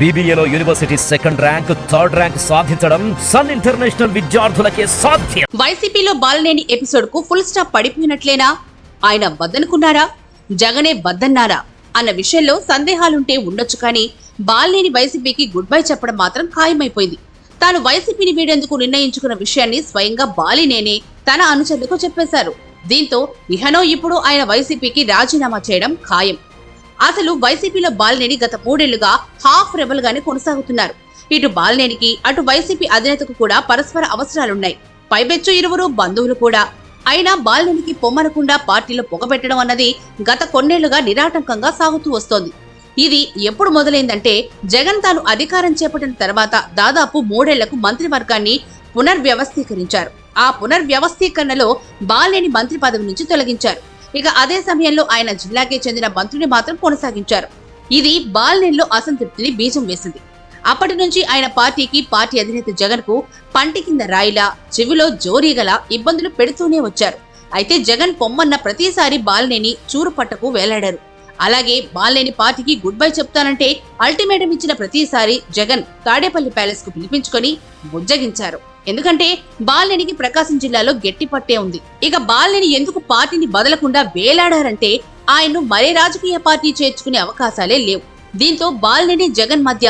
BBAలో university second rank, third rank సాధించడం Sun International విద్యార్థులకే సాధ్యం. వైసీపీలో బాలినేని ఎపిసోడ్ కు ఫుల్ స్టాప్ పడిపోయినట్లేనా? ఆయన వద్దనుకున్నారా, జగనే వద్దన్నారా అన్న విషయంలో సందేహాలుంటే ఉండొచ్చు, కానీ బాలినేని వైసీపీకి గుడ్ బై చెప్పడం మాత్రం ఖాయమైపోయింది. తాను వైసీపీని వీడేందుకు నిర్ణయించుకున్న విషయాన్ని స్వయంగా బాలినేని తన అనుచరులకు చెప్పేశారు. దీంతో ఇహనో ఇప్పుడు ఆయన వైసీపీకి రాజీనామా చేయడం ఖాయం. అసలు వైసీపీలో బాలినేని గత 3 ఏళ్లుగా హాఫ్ రెబల్ గానే కొనసాగుతున్నారు. ఇటు బాలినేనికి అటు వైసీపీ అధినేతకు కూడా పరస్పర అవసరాలున్నాయి. పైబెచ్చు ఇరువురు బంధువులు కూడా. అయినా బాలినేనికి పొమ్మనకుండా పార్టీలో పొగబెట్టడం అన్నది గత కొన్నేళ్లుగా నిరాటంకంగా సాగుతూ వస్తోంది. ఇది ఎప్పుడు మొదలైందంటే జగన్ తాను అధికారం చేపట్టిన తర్వాత దాదాపు 3 ఏళ్లకు మంత్రివర్గాన్ని పునర్వ్యవస్థీకరించారు. ఆ పునర్వ్యవస్థీకరణలో బాలినేని మంత్రి పదవి నుంచి తొలగించారు. ఇక అదే సమయంలో ఆయన జిల్లాకే చెందిన మంత్రిని మాత్రం కొనసాగించారు. ఇది బాలినేనిలో అసంతృప్తిని బీజం వేసింది. అప్పటి నుంచి ఆయన పార్టీ అధినేత జగన్ కు పంటి కింద రాయిలా, చెవిలో జోరీగలా ఇబ్బందులు పెడుతూనే వచ్చారు. అయితే జగన్ పొమ్మన్న ప్రతిసారి బాలినేని చూరు పట్టకు వేలాడారు. అలాగే బాలినేని పార్టీకి గుడ్ బై చెప్తానంటే అల్టిమేటం ఇచ్చిన ప్రతిసారి జగన్ తాడేపల్లి ప్యాలెస్ కు పిలిపించుకొని బుజ్జగించారు. ఎందుకంటే బాలినేనికి ప్రకాశం జిల్లాలో గట్టి పట్టే ఉంది. ఇక బాలినేని ఎందుకు పార్టీని బదలకుండా వేలాడారంటే ఆయన్ను మరే రాజకీయ పార్టీ చేర్చుకునే అవకాశాలే లేవు. దీంతో బాలినేని జగన్ మధ్య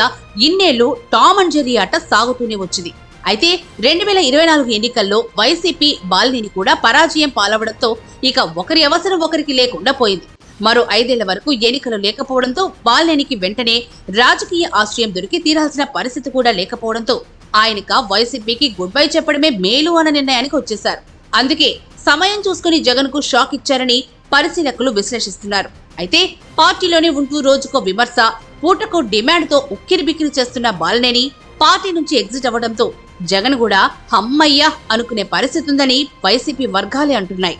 ఇన్నేళ్లు టామ్ అండ్ జెర్రీ ఆట సాగుతూనే వచ్చింది. అయితే 2024 ఎన్నికల్లో వైసీపీ బాలినేని కూడా పరాజయం పాలవడంతో ఇక ఒకరి అవసరం ఒకరికి లేకుండా పోయింది. మరో 5 ఏళ్ల వరకు ఎన్నికలు లేకపోవడంతో బాలినేనికి వెంటనే రాజకీయ ఆశ్రయం దొరికి తీరాల్సిన పరిస్థితి కూడా లేకపోవడంతో ఆయనక వైసీపీకి గుడ్ బై చెప్పడమే మేలు అన్న నిర్ణయానికి వచ్చేశారు. అందుకే సమయం చూసుకుని జగన్ కు షాక్ ఇచ్చారని పరిశీలకులు విశ్లేషిస్తున్నారు. అయితే పార్టీలోనే ఉంటూ రోజుకో విమర్శ, పూటకో డిమాండ్ తో ఉక్కిరిబిక్కిరి చేస్తున్న బాలినేని పార్టీ నుంచి ఎగ్జిట్ అవ్వడంతో జగన్ కూడా హమ్మయ్య అనుకునే పరిస్థితి ఉందని వైసీపీ వర్గాలే అంటున్నాయి.